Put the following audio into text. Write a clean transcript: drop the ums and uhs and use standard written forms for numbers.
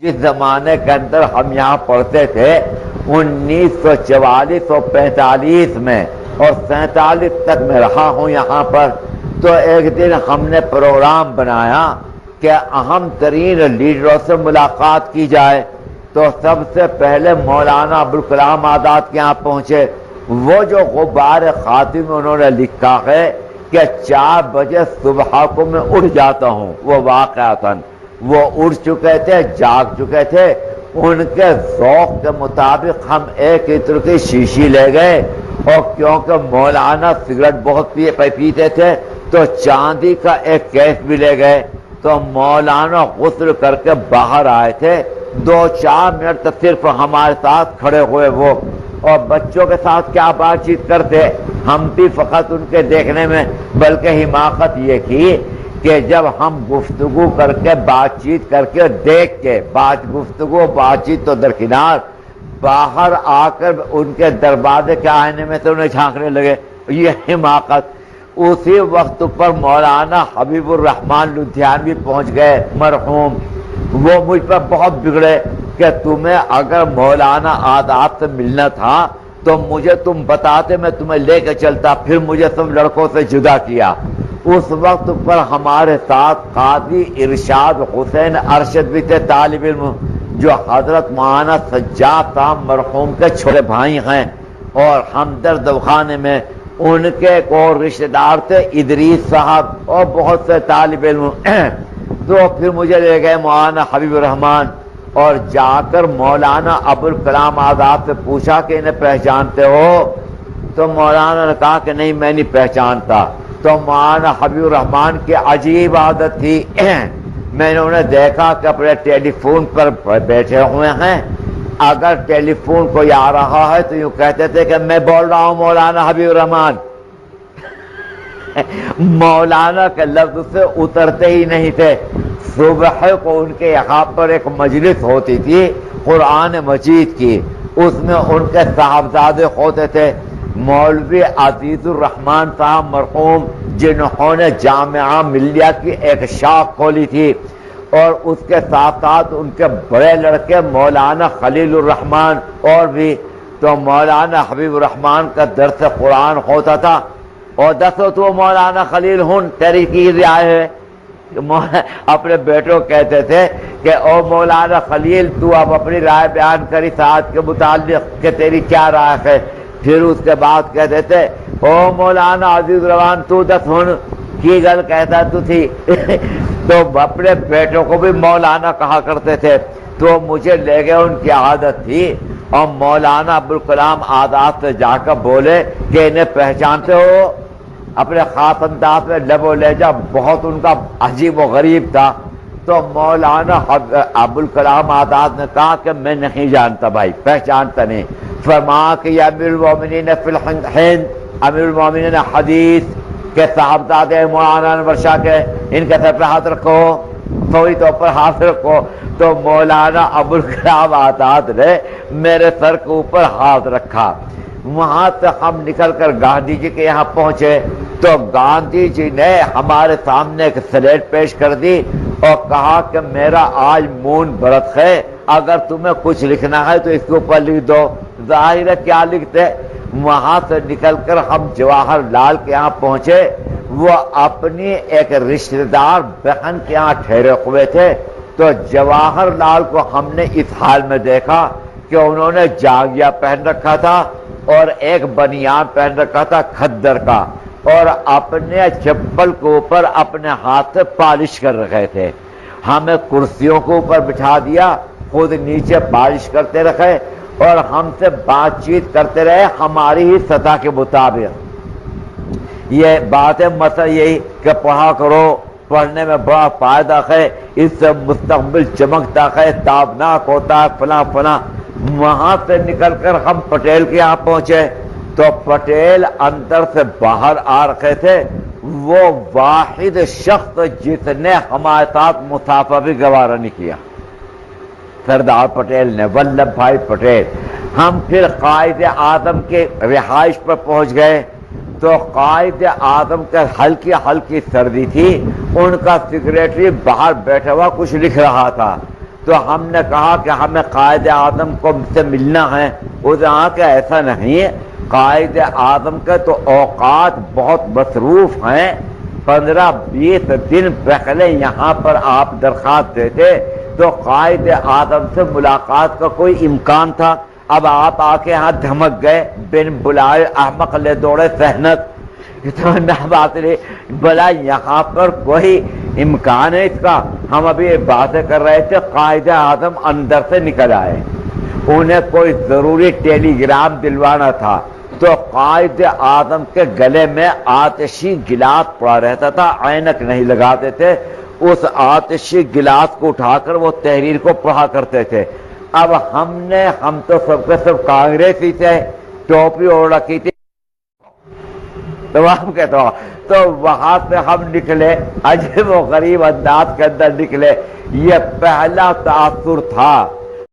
جس زمانے کے اندر ہم یہاں پڑھتے تھے 1944 اور 45 میں اور 47 تک میں رہا ہوں یہاں پر، تو ایک دن ہم نے پروگرام بنایا کہ اہم ترین لیڈروں سے ملاقات کی جائے، تو سب سے پہلے مولانا ابوالکلام آزاد کے یہاں پہنچے۔ وہ جو غبار خاطی میں انہوں نے لکھا ہے کہ 4 بجے صبح کو میں اٹھ جاتا ہوں، وہ واقعتاً وہ اٹھ چکے تھے، جاگ چکے تھے۔ ان کے ذوق کے مطابق ہم 1 عطر کی شیشی لے گئے، اور کیونکہ مولانا سگریٹ بہت پیتے تھے تو چاندی کا ایک کیس بھی لے گئے۔ تو مولانا غسل کر کے باہر آئے تھے، 2-4 منٹ صرف ہمارے ساتھ کھڑے ہوئے وہ، اور بچوں کے ساتھ کیا بات چیت کرتے، ہم بھی فقط ان کے دیکھنے میں، بلکہ حماقت یہ کی کہ جب ہم گفتگو کر کے بات چیت کر کے دیکھ کے گفتگو بات چیت تو درکنار، باہر آ کر ان کے دروازے کے آئینے میں تو انہیں جھانکنے لگے، یہ حماقت۔ اسی وقت پر مولانا حبیب الرحمان لدھیانوی پہنچ گئے مرحوم، وہ مجھ پر بہت بگڑے کہ تمہیں اگر مولانا آزاد سے ملنا تھا تو مجھے تم بتاتے، میں تمہیں لے کے چلتا، پھر مجھے تم لڑکوں سے جدا کیا۔ اس وقت پر ہمارے ساتھ قاضی ارشاد حسین ارشد بھی تھے، طالب علم، جو حضرت مولانا سجاد صاحب مرحوم کے چھوٹے بھائی ہیں، اور ہمدرد دواخانے میں ان کے ایک اور رشتہ دار تھے ادریس صاحب، اور بہت سے طالب علم۔ تو پھر مجھے لے گئے مولانا حبیب الرحمان، اور جا کر مولانا ابوالکلام آزاد سے پوچھا کہ انہیں پہچانتے ہو؟ تو مولانا نے کہا کہ نہیں میں نہیں پہچانتا۔ تو مولانا حبیب الرحمان کی عجیب عادت تھی، میں نے انہیں دیکھا کہ اپنے ٹیلی فون پر بیٹھے ہوئے ہیں، اگر ٹیلی فون کوئی آ رہا ہے تو یوں کہتے تھے کہ میں بول رہا ہوں مولانا حبیب الرحمان۔ مولانا کے لفظ سے اترتے ہی نہیں تھے۔ صبح کو ان کے یہاں پر ایک مجلس ہوتی تھی قرآن مجید کی، اس میں ان کے صاحبزادے ہوتے تھے، مولوی عزیز الرحمان صاحب مرحوم، جنہوں نے جامعہ ملیہ کی ایک شاخ کھولی تھی، اور اس کے ساتھ ساتھ ان کے بڑے لڑکے مولانا خلیل الرحمان اور بھی۔ تو مولانا حبیب الرحمان کا درس قرآن ہوتا تھا، اور دسو تو مولانا خلیل ہن تیری کی رائے ہے؟ اپنے بیٹوں کہتے تھے کہ او مولانا خلیل تو اب اپنی رائے بیان کری ساتھ کے متعلق کہ تیری کیا رائے ہے؟ پھر اس کے بعد کہتے تھے او مولانا عزیز الرحمان تو دس ہن کی گل کہتا تو تھی۔ تو اپنے بیٹوں کو بھی مولانا کہا کرتے تھے۔ تو مجھے لے گئے، ان کی عادت تھی، اور مولانا ابوالکلام آزاد سے جا کر بولے کہ انہیں پہچانتے ہو؟ اپنے خاص انداز میں لب و لہجہ بہت ان کا عجیب و غریب تھا۔ تو مولانا ابوالکلام آزاد نے کہا کہ میں نہیں جانتا بھائی، پہچانتا نہیں۔ فرمایا کہ یہ امیر المومنین فی الہند، امیر المومنین حدیث کے صاحبزادے مولانا انور شاہ کے، ان کے سر پہ ہاتھ رکھو، فوری طور پر ہاتھ رکھو۔ تو مولانا ابوالکلام آزاد نے میرے سر کے اوپر ہاتھ رکھا۔ وہاں سے ہم نکل کر گاندھی جی کے یہاں پہنچے، تو گاندھی جی نے ہمارے سامنے ایک سلیٹ پیش کر دی اور کہا کہ میرا آج مون برت ہے، اگر تمہیں کچھ لکھنا ہے تو اس کے اوپر لکھ دو۔ ظاہر ہے کیا لکھتے؟ وہاں سے نکل کر ہم جواہر لال کے یہاں پہنچے، وہ اپنی ایک رشتہ دار بہن کے یہاں ٹھہرے ہوئے تھے۔ تو جواہر لال کو ہم نے اس حال میں دیکھا کہ انہوں نے جاگیا پہن رکھا تھا اور ایک بنیان پہن رکھا تھا کھدر کا، اور اپنے چپل کے اوپر اپنے ہاتھ سے پالش کر رکھے تھے۔ ہمیں کرسیوں کے اوپر بٹھا دیا، خود نیچے پالش کرتے رکھے، اور ہم سے بات چیت کرتے رہے ہماری ہی سطح کے مطابق۔ یہ بات ہے مسئلہ یہی کہ پڑھا کرو، پڑھنے میں بڑا فائدہ ہے، اس سے مستقبل چمکتا ہے، تابناک ہوتا ہے، فلاں فلاں۔ وہاں سے نکل کر ہم پٹیل کے یہاں پہنچے، تو پٹیل اندر سے باہر آ رکھے تھے، وہ واحد شخص جس نے ہمارے ساتھ مسافہ بھی گوارا نہیں کیا، سردار پٹیل نے، ولبھ بھائی پٹیل۔ ہم پھر قائد اعظم کے رہائش پر پہنچ گئے، تو قائد اعظم کے ہلکی ہلکی سردی تھی، ان کا سیکریٹری باہر بیٹھا ہوا کچھ لکھ رہا تھا۔ تو ہم نے کہا کہ ہمیں قائد اعظم کو سے ملنا ہے. اس نے کہا کہ ایسا نہیں، قائد اعظم کے تو اوقات بہت مصروف ہیں، 15-20 دن پہلے یہاں پر آپ درخواست دیتے تو قائد اعظم سے ملاقات کا کوئی امکان تھا. اب آپ آ کے یہاں دھمک گئے، بن بلائے احمق لے دوڑے سہنت. اتنا بات نہیں، بلا یہاں پر کوئی امکان ہے اس کا. ہم ابھی باتیں کر رہے تھے، قائد اعظم اندر سے نکل آئے، انہیں کوئی ضروری ٹیلی گرام دلوانا تھا. تو قائد اعظم کے گلے میں آتشی گلاس پڑا رہتا تھا، عینک نہیں لگاتے تھے. اس آتشی گلاس کو اٹھا کر وہ تحریر کو پڑھا کرتے تھے. اب ہم تو سب کے سب کانگریسی تھے، ٹوپی اوڑھ رکھی تھی تمام کے تو وہاں سے ہم نکلے، عجیب و غریب انداز کے اندر نکلے. یہ پہلا تاثر تھا